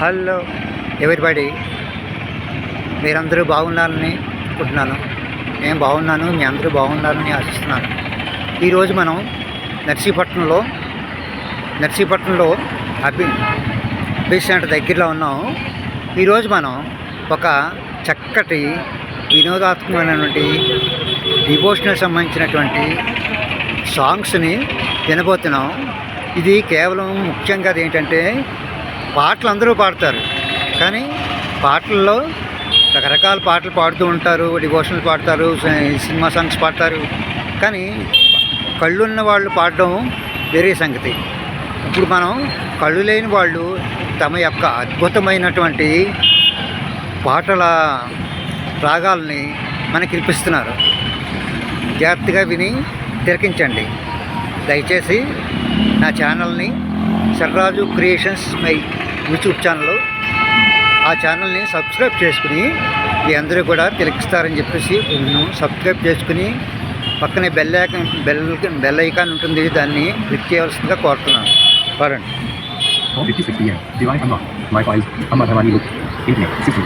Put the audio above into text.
Hello everybody, మీరందరూ బాగున్నారని అనుకుంటున్నాను. నేను బాగున్నాను, మీ అందరూ బాగున్నారని ఆశిస్తున్నాను. ఈరోజు మనం నర్సీపట్నంలో బీచ్ సెంటర్ దగ్గరలో ఉన్నాం. ఈరోజు మనం ఒక చక్కటి వినోదాత్మకమైనటువంటి డివోషనల్ సంబంధించినటువంటి సాంగ్స్ని వినబోతున్నాం. ఇది కేవలం ముఖ్యంగా ఏంటంటే పాటలు అందరూ పాడతారు, కానీ పాటల్లో రకరకాల పాటలు పాడుతూ ఉంటారు. డివోషనల్ పాడతారు, సినిమా సాంగ్స్ పాడతారు, కానీ కళ్ళున్న వాళ్ళు పాడడం వేరే సంగతి. ఇప్పుడు మనం కళ్ళు లేని వాళ్ళు తమ యొక్క అద్భుతమైనటువంటి పాటల రాగాల్ని మనకి వినిపిస్తున్నారు. జాగ్రత్తగా విని తిలకించండి. దయచేసి నా ఛానల్ని Sarraju creations my YouTube channel, ఆ ఛానల్ని సబ్స్క్రైబ్ చేసుకుని మీ అందరూ కూడా తిలకిస్తారని చెప్పేసి నేను సబ్స్క్రైబ్ చేసుకుని పక్కనే బెల్ ఐకాన్ ఉంటుంది, దాన్ని క్లిక్ చేయవలసిందిగా కోరుతున్నాను. పాడండి. 56 PM. Device unlocked. My files. Amma Bhavani look. Internet. 60.